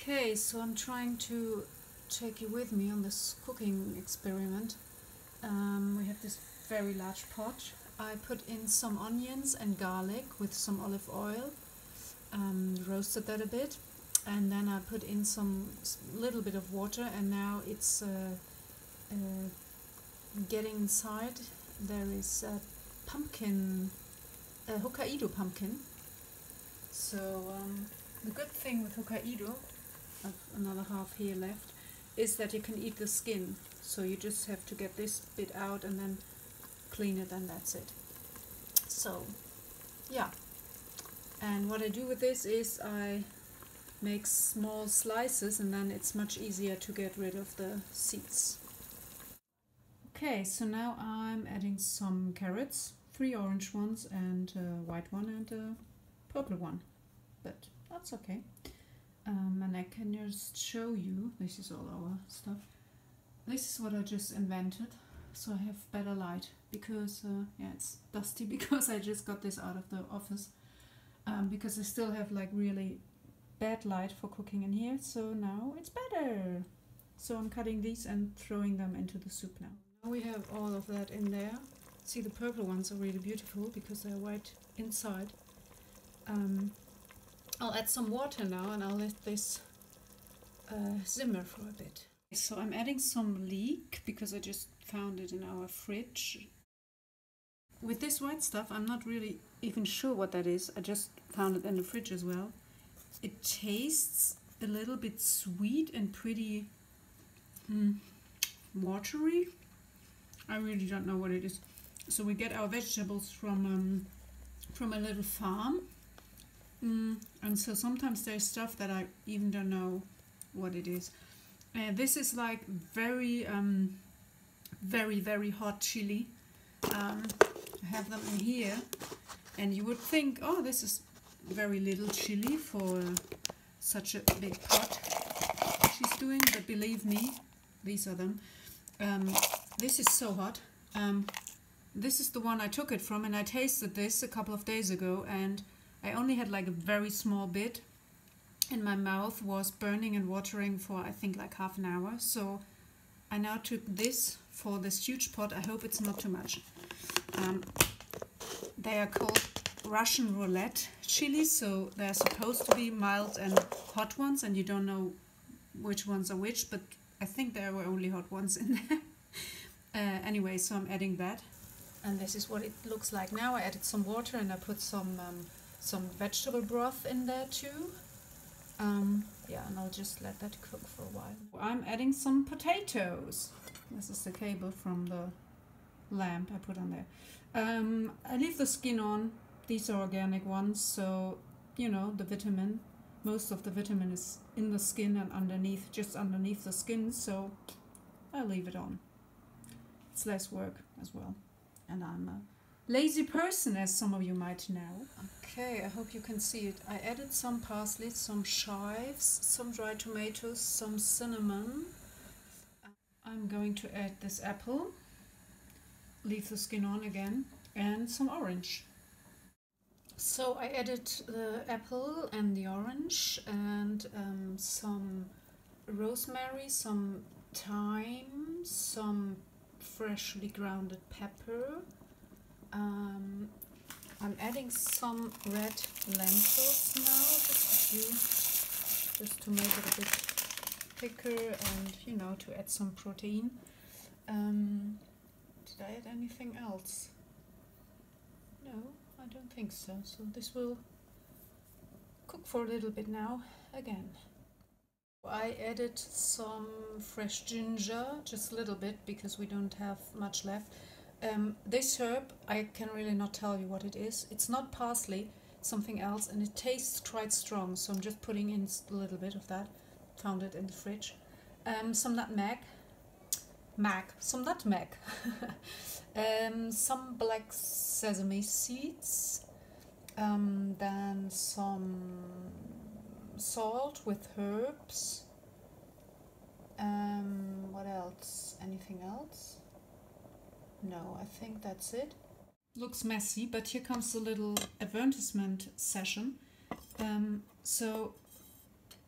Okay, so I'm trying to take you with me on this cooking experiment. We have this very large pot. I put in some onions and garlic with some olive oil, roasted that a bit, and then I put in some little bit of water, and now it's getting inside. There is a pumpkin, a Hokkaido pumpkin. So the good thing with Hokkaido, I've another half here left, is that you can eat the skin. So you just have to get this bit out and then clean it, and that's it. So yeah, and what I do with this is I make small slices, and then it's much easier to get rid of the seeds. Okay, so now I'm adding some carrots, 3 orange ones and a white one and a purple one, but that's okay. And I can just show you, this is all our stuff. This is what I just invented, so I have better light, because yeah, it's dusty because I just got this out of the office, because I still have like really bad light for cooking in here, so now it's better. So I'm cutting these and throwing them into the soup now. Now we have all of that in there. See, the purple ones are really beautiful because they're white inside. I'll add some water now and I'll let this simmer for a bit. So I'm adding some leek because I just found it in our fridge. With this white stuff, I'm not really even sure what that is. I just found it in the fridge as well. It tastes a little bit sweet and pretty watery. I really don't know what it is. So we get our vegetables from a little farm. And so sometimes there's stuff that I even don't know what it is. This is like very hot chili. I have them in here, and you would think, oh, this is very little chili for such a big pot she's doing, but believe me, these are them. This is so hot. This is the one I took it from, and I tasted this a couple of days ago, and I only had like a very small bit, and my mouth was burning and watering for I think like half an hour. So I now took this for this huge pot. I hope it's not too much. They are called Russian roulette chilies, so they're supposed to be mild and hot ones, and you don't know which ones are which, but I think there were only hot ones in there. Anyway, so I'm adding that, and this is what it looks like now. I added some water and I put some vegetable broth in there too. Yeah, and I'll just let that cook for a while. I'm adding some potatoes. This is the cable from the lamp I put on there. I leave the skin on. These are organic ones, so you know the vitamin. Most of the vitamin is in the skin and underneath, just underneath the skin, so I'll leave it on. It's less work as well, and I'm a lazy person, as some of you might know. Okay, I hope you can see it. I added some parsley, some chives, some dried tomatoes, some cinnamon. I'm going to add this apple, leave the skin on again, and some orange. So I added the apple and the orange and some rosemary, some thyme, some freshly grounded pepper. I'm adding some red lentils now, just to make it a bit thicker and, you know, to add some protein. Did I add anything else? No, I don't think so. So this will cook for a little bit now again. I added some fresh ginger, just a little bit, because we don't have much left. This herb, I can really not tell you what it is. It's not parsley, it's something else, and it tastes quite strong, so I'm just putting in a little bit of that. Found it in the fridge. Some nutmeg. Some nutmeg. Some black sesame seeds. Then some salt with herbs. What else? Anything else? No, I think that's it. Looks messy, but here comes the little advertisement session. So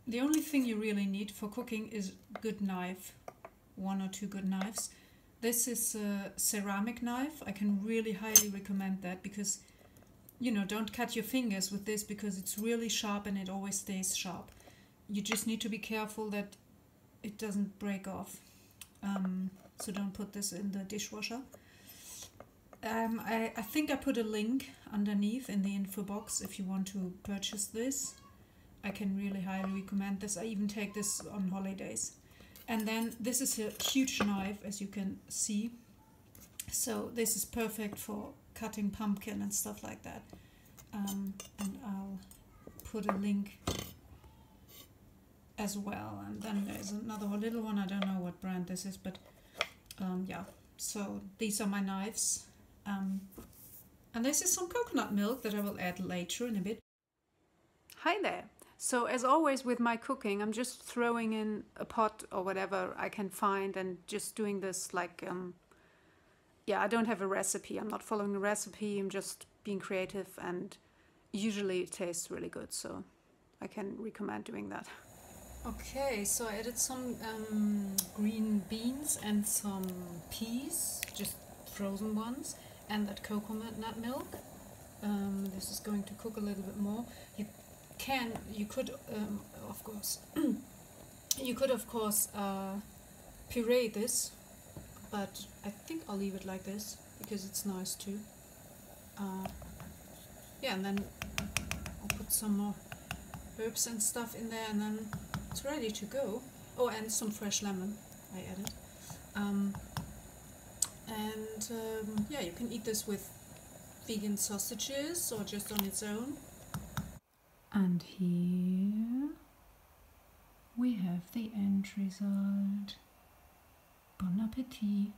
The only thing you really need for cooking is a good knife, 1 or 2 good knives. This is a ceramic knife. I can really highly recommend that because, you know, don't cut your fingers with this because it's really sharp and it always stays sharp. You just need to be careful that it doesn't break off. So don't put this in the dishwasher. I think I put a link underneath in the info box if you want to purchase this. I can really highly recommend this. I even take this on holidays. And then this is a huge knife, as you can see. So this is perfect for cutting pumpkin and stuff like that. And I'll put a link as well. And then there's another little one. I don't know what brand this is, but yeah. So these are my knives. And this is some coconut milk that I will add later in a bit. Hi there. So as always with my cooking, I'm just throwing in a pot or whatever I can find and just doing this like, yeah, I don't have a recipe. I'm not following a recipe. I'm just being creative, and usually it tastes really good. So I can recommend doing that. Okay, so I added some green beans and some peas, just frozen ones, and that coconut nut milk. This is going to cook a little bit more. You could of course puree this, but I think I'll leave it like this because it's nice too. Yeah, and then I'll put some more herbs and stuff in there, and then it's ready to go. Oh, and some fresh lemon I added. Yeah, you can eat this with vegan sausages or just on its own. And here we have the end result. Bon appetit!